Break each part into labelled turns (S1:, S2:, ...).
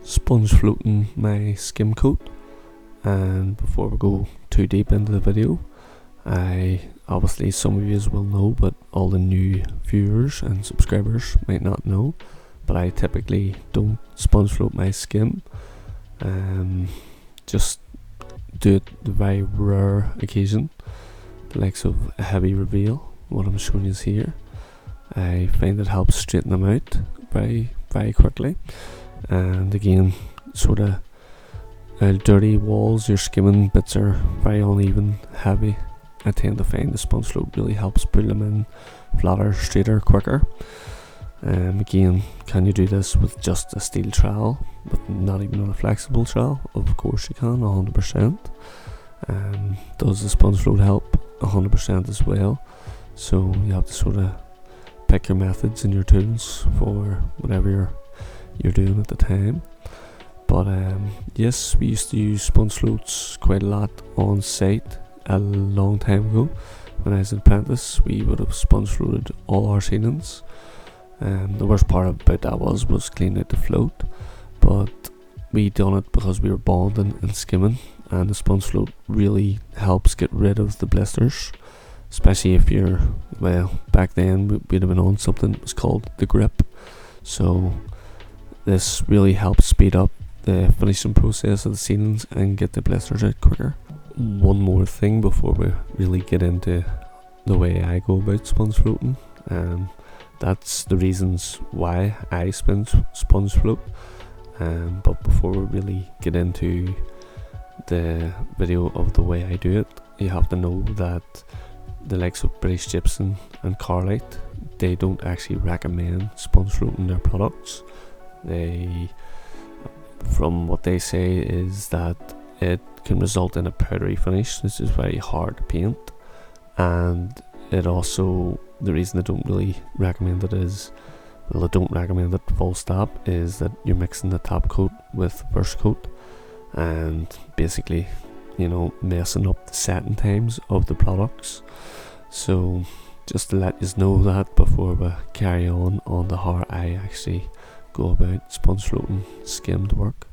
S1: sponge floating my skim coat. And before we go too deep into the video, obviously some of you will know, but all the new viewers and subscribers might not know, but I typically don't sponge float my skim. Just do it the very rare occasion, the likes of a heavy reveal. What I'm showing you is here. I find it helps straighten them out very, very quickly. And again, sort of dirty walls, your skimming bits are very uneven, heavy. I tend to find the sponge float really helps pull them in flatter, straighter, quicker. Again, can you do this with just a steel trowel, but not even on a flexible trowel? Of course you can, 100%. Does the sponge float help? 100% as well. So you have to sort of pick your methods and your tools for whatever you're doing at the time. But yes, we used to use sponge floats quite a lot on site a long time ago. When I was an apprentice, we would have sponge floated all our ceilings. The worst part about that was cleaning out the float, but we done it because we were bonding and skimming, and the sponge float really helps get rid of the blisters, especially if you're, well, back then we'd have been on something that was called the grip. So this really helps speed up the finishing process of the ceilings and get the blisters out quicker. One more thing before we really get into the way I go about sponge floating. That's the reasons why I sponge float. But before we really get into the video of the way I do it, you have to know that the likes of British Gypsum and Carlite, they don't actually recommend sponge floating their products. From what they say is that it can result in a powdery finish. This is very hard to paint, and it also, the reason I don't really recommend it is, well, I don't recommend it full stop, is that you're mixing the top coat with the first coat and basically, you know, messing up the setting times of the products. So just to let you know that before we carry on to how I actually go about sponge floating skimmed work.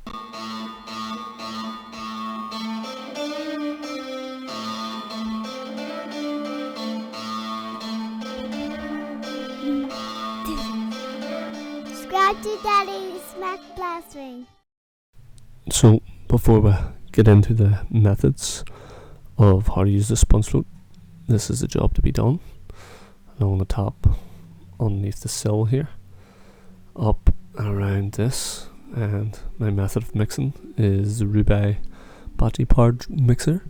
S2: Subscribe to Daddy's Mac Plastering.
S1: So before we get into the methods of how to use the sponge float, this is the job to be done. Along the top, underneath the sill here, up and around this. And my method of mixing is the Ruby battery powered mixer.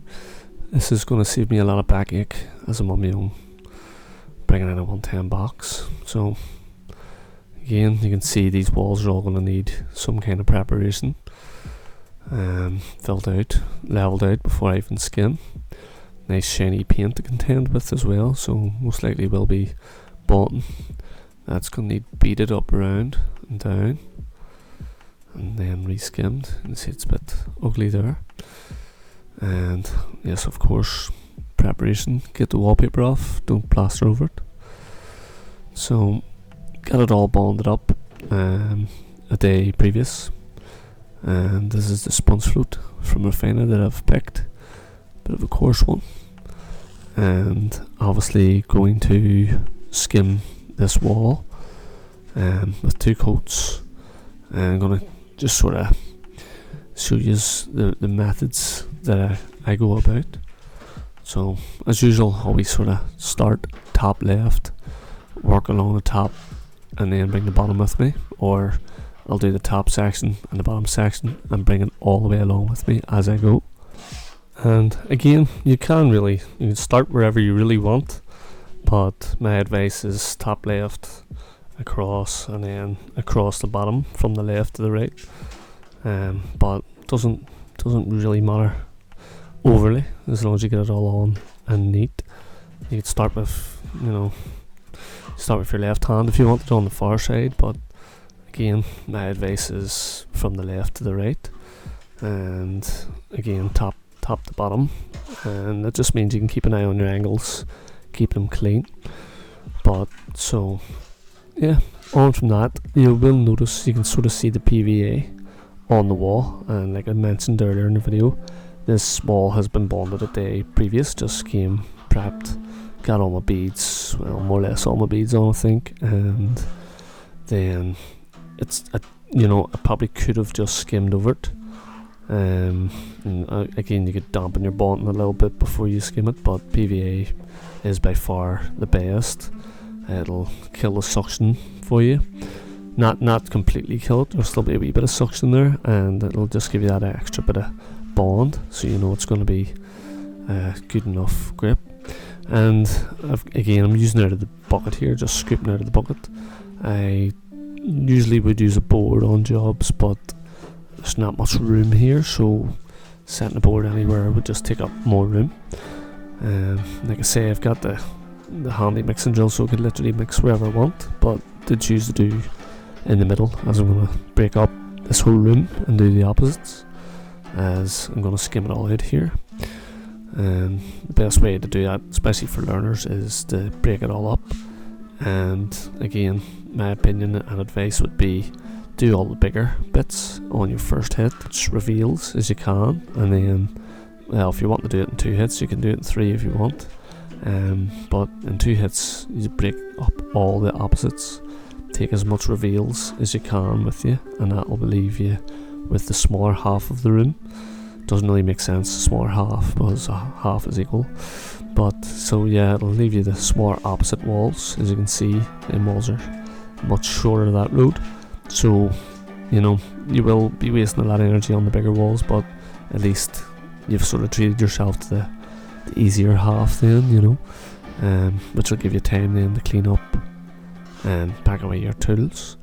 S1: This is going to save me a lot of backache as I'm on my own, bringing in a 110 box. So again, you can see these walls are all going to need some kind of preparation, filled out, leveled out before I even skim. Nice shiny paint to contend with as well, so most likely will be bonding. That's going to need beaded up around and down, and then re-skimmed. You can see it's a bit ugly there. And yes, of course, preparation. Get the wallpaper off, don't plaster over it. So got it all bonded up a day previous, and this is the sponge float from REfina that I've picked. Bit of a coarse one, and obviously going to skim this wall with 2 coats. And I'm going to just sort of show you the methods that I go about. So as usual, always sort of start top left, work along the top, and then bring the bottom with me, or I'll do the top section and the bottom section and bring it all the way along with me as I go. And again, you can start wherever you really want, but my advice is top left, across, and then across the bottom from the left to the right. But doesn't really matter overly, as long as you get it all on and neat. You could start with, start with your left hand if you want it on the far side, but again, my advice is from the left to the right, and again, top to bottom. And that just means you can keep an eye on your angles, keep them clean. But so yeah, on from that, you will notice you can sort of see the PVA on the wall, and like I mentioned earlier in the video, this wall has been bonded a day previous. Just came prepped, got all my beads, well, more or less all my beads on, I think, and then I probably could have just skimmed over it. Again, you could dampen your bonding a little bit before you skim it, but PVA is by far the best. It'll kill the suction for you. Not completely kill it, there'll still be a wee bit of suction there, and it'll just give you that extra bit of bond, so you know it's going to be good enough grip. And I'm using it out of the bucket here, just scooping out of the bucket. I usually would use a board on jobs, but there's not much room here, so setting a board anywhere would just take up more room. Like I say, I've got the handy mixing drill, so I could literally mix wherever I want, but did choose to do in the middle, as I'm going to break up this whole room and do the opposites, as I'm going to skim it all out here. And the best way to do that, especially for learners, is to break it all up. And again, my opinion and advice would be do all the bigger bits on your first hit, which reveals as you can, and then, well, if you want to do it in 2 hits, you can do it in 3 if you want. But in 2 hits, you break up all the opposites, take as much reveals as you can with you, and that will leave you with the smaller half of the room. Doesn't really make sense, the smaller half, because half is equal. But so yeah, it'll leave you the smaller opposite walls. As you can see, the walls are much shorter to that road, so you will be wasting a lot of energy on the bigger walls, but at least you've sort of treated yourself to the easier half then, which will give you time then to clean up and pack away your tools.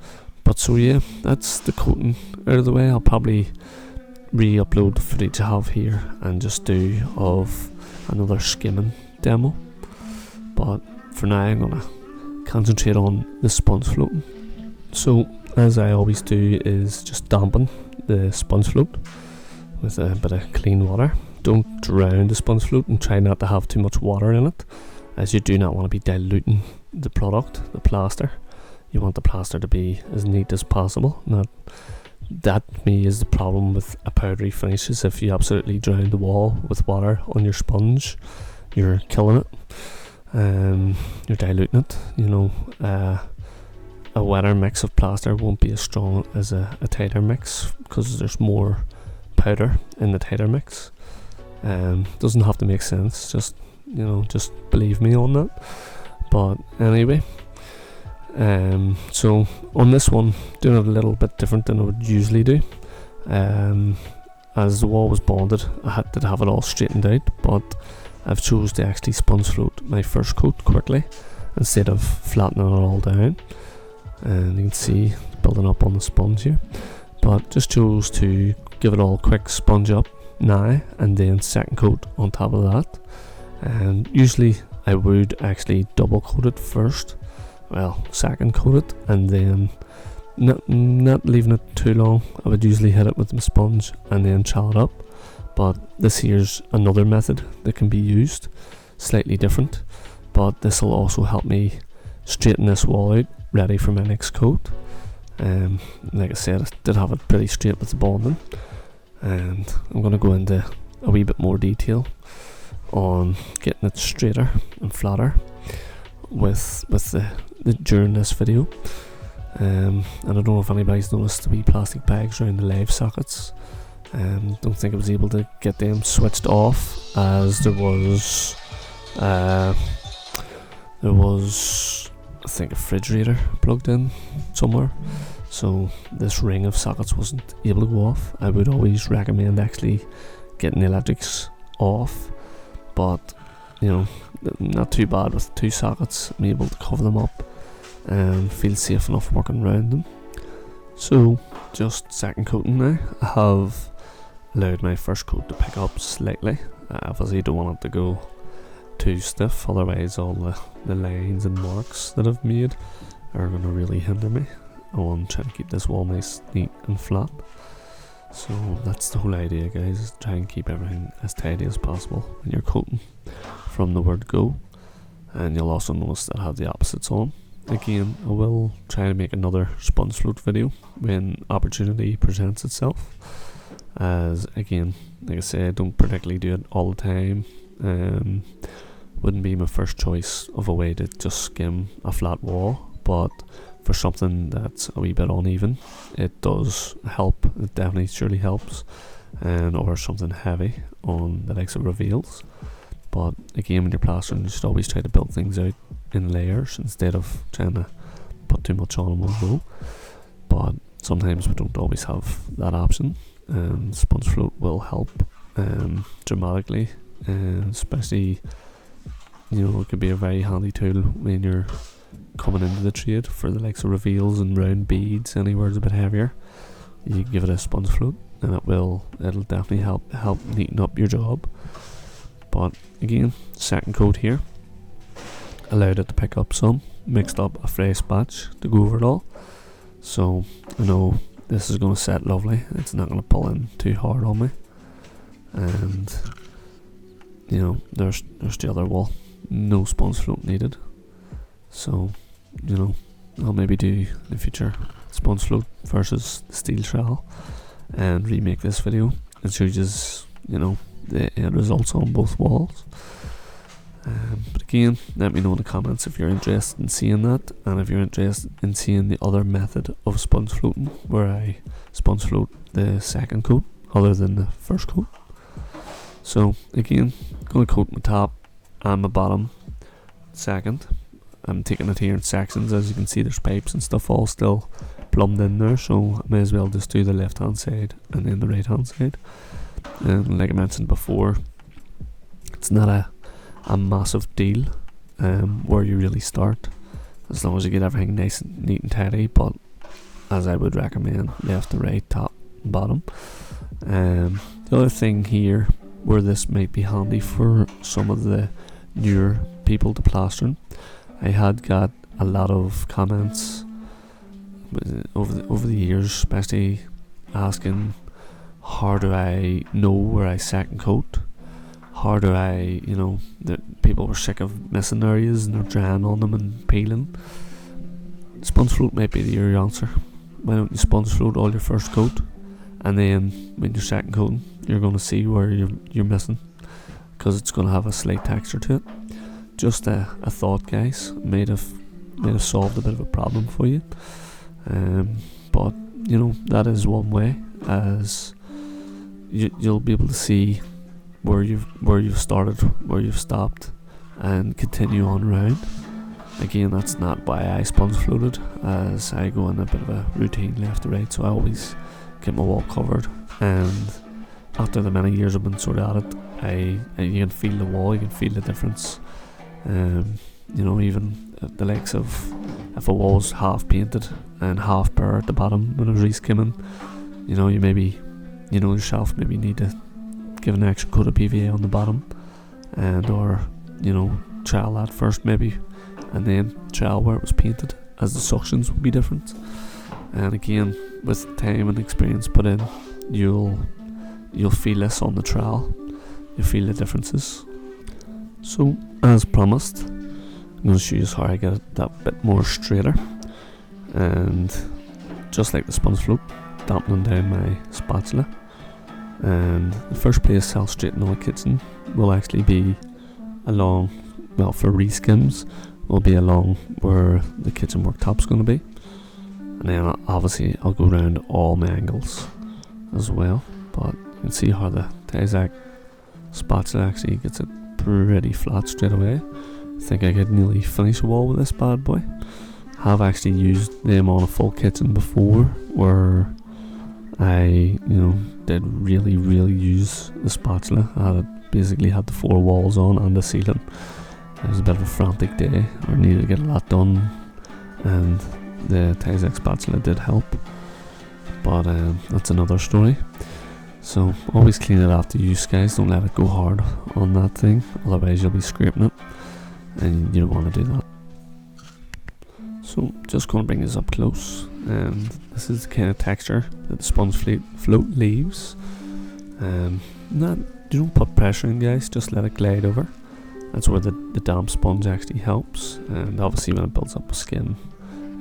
S1: But so yeah, that's the coating out of the way. I'll probably re-upload the footage I have here and just do of another skimming demo, but for now I'm gonna concentrate on the sponge floating. So as I always do is just dampen the sponge float with a bit of clean water. Don't drown the sponge float, and try not to have too much water in it, as you do not want to be diluting the product, the plaster. You want the plaster to be as neat as possible. That to me is the problem with a powdery finish, is if you absolutely drown the wall with water on your sponge, you're killing it. You're diluting it. A wetter mix of plaster won't be as strong as a tighter mix, because there's more powder in the tighter mix. Doesn't have to make sense, just believe me on that. But anyway, so on this one, doing it a little bit different than I would usually do. As the wall was bonded, I had to have it all straightened out, but I've chose to actually sponge float my first coat quickly instead of flattening it all down. And you can see it's building up on the sponge here, but just chose to give it all a quick sponge up now, and then second coat on top of that. And usually I would actually double coat it first, second coat it, and then not leaving it too long. I would usually hit it with the sponge and then chow it up, but this here's another method that can be used, slightly different, but this will also help me straighten this wall out, ready for my next coat. Like I said, I did have it pretty straight with the bonding, and I'm going to go into a wee bit more detail on getting it straighter and flatter with the during this video. And I don't know if anybody's noticed the wee plastic bags around the live sockets. Don't think I was able to get them switched off, as there was I think a refrigerator plugged in somewhere, so this ring of sockets wasn't able to go off. I would always recommend actually getting the electrics off, but not too bad with 2 sockets. I'm able to cover them up and feel safe enough working around them. So just second coating now. I have allowed my first coat to pick up slightly. I obviously don't want it to go too stiff, otherwise all the lines and marks that I've made are going to really hinder me. I want to try to keep this wall nice, neat and flat. So that's the whole idea, guys, is try and keep everything as tidy as possible when you're coating from the word go. And you'll also notice that I have the opposites on. again, I will try to make another sponge float video when opportunity presents itself, as again, like I say, I don't particularly do it all the time. Wouldn't be my first choice of a way to just skim a flat wall, but for something that's a wee bit uneven, it does help. It definitely surely helps, or something heavy on the likes of reveals. But again, when you're plastering, you should always try to build things out in layers instead of trying to put too much on in one go. But sometimes we don't always have that option, and sponge float will help dramatically, especially, it could be a very handy tool when you're coming into the trade for the likes of reveals and round beads. Anywhere it's a bit heavier, you give it a sponge float and it'll definitely help neaten up your job. But again, second coat here allowed it to pick up some, mixed up a fresh batch to go over it all. So I know this is going to set lovely. It's not going to pull in too hard on me. And there's the other wall, no sponge float needed. So I'll maybe do in the future sponge float versus steel trowel and remake this video and show you the end results on both walls. But again, let me know in the comments if you're interested in seeing that, and if you're interested in seeing the other method of sponge floating where I sponge float the second coat other than the first coat. So again, going to coat my top and my bottom second. I'm taking it here in sections. As you can see, there's pipes and stuff all still plumbed in there, so I may as well just do the left hand side and then the right hand side. And like I mentioned before, it's not a massive deal where you really start, as long as you get everything nice and neat and tidy. But as I would recommend, left to right, top and bottom. The other thing here where this might be handy for some of the newer people to plastering, I had got a lot of comments over the years, especially asking, how do I know where I second coat? How do I, that people were sick of missing areas and they're drying on them and peeling. Sponge float might be your answer. Why don't you sponge float all your first coat, and then when you're second coating, you're going to see where you're missing, because it's going to have a slight texture to it. Just a thought, guys. Might have solved a bit of a problem for you. But that is one way, as you'll be able to see where you've started, where you've stopped, and continue on round. Again, that's not why I sponge floated, as I go in a bit of a routine left to right, so I always get my wall covered. And after the many years I've been sort of at it, you can feel the wall, you can feel the difference. Even the likes of, if a wall's half painted and half bare at the bottom when I was reskimming, you maybe, yourself maybe need to give an extra coat of PVA on the bottom, and or trowel that first maybe, and then trowel where it was painted, as the suctions would be different. And again, with time and experience put in, you'll feel this on the trowel, you'll feel the differences. So as promised, I'm going to show you how I get it that bit more straighter, and just like the sponge float, dampening down my spatula. And the first place I'll straighten all the kitchen will actually be along, for reskims, will be along where the kitchen worktop's going to be, and then obviously I'll go around all my angles as well. But you can see how the Tyzac spatula actually gets it pretty flat straight away. I think I could nearly finish a wall with this bad boy. Have actually used them on a full kitchen before, where I did really use the spatula. I basically had the 4 walls on and the ceiling. It was a bit of a frantic day, I needed to get a lot done, and the Tyzac spatula did help. But that's another story. So always clean it after use, guys. Don't let it go hard on that thing, otherwise you'll be scraping it, and you don't want to do that. So just going to bring this up close, and this is the kind of texture that the sponge float leaves. You don't put pressure in, guys, just let it glide over, That's where the damp sponge actually helps, and obviously when it builds up a skin,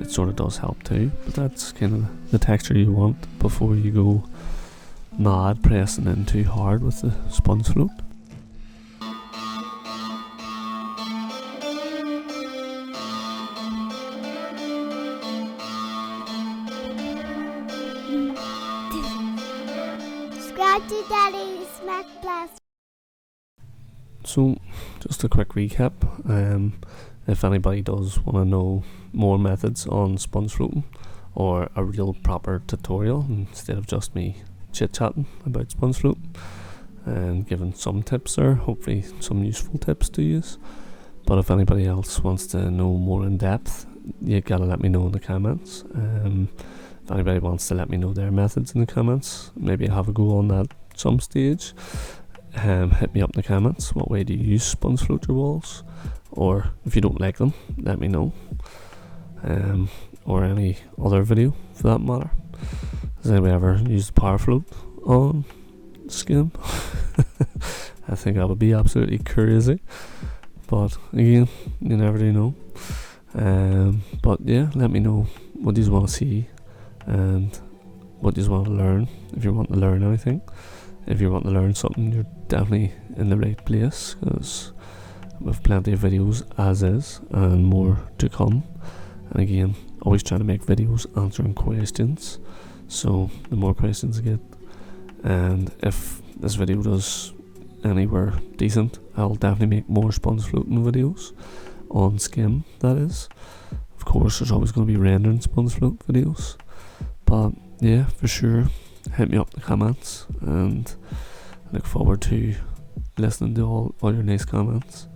S1: it sort of does help too. But that's kind of the texture you want before you go mad pressing in too hard with the sponge float.
S2: Subscribe to Daddy's Mac Blast.
S1: So, just a quick recap. If anybody does want to know more methods on sponge floating, or a real proper tutorial instead of just me chit chatting about sponge floating and giving some tips there, hopefully some useful tips to use. But if anybody else wants to know more in depth, you gotta let me know in the comments. If anybody wants to let me know their methods in the comments, maybe I'll have a go on that some stage. Hit me up in the comments. What way do you use sponge float your walls? Or if you don't like them, let me know. Or any other video for that matter. Has anybody ever used power float on skim? I think that would be absolutely crazy. But again, you never do know. But yeah, let me know what you want to see and what you want to learn. If you want to learn anything, if you want to learn something, you're definitely in the right place, because we have plenty of videos as is and more to come. And again, always trying to make videos answering questions, so the more questions I get, and if this video does anywhere decent, I'll definitely make more sponge floating videos on skim, that is. Of course, there's always going to be rendering sponge float videos, but yeah, for sure, hit me up in the comments, and I look forward to listening to all your nice comments.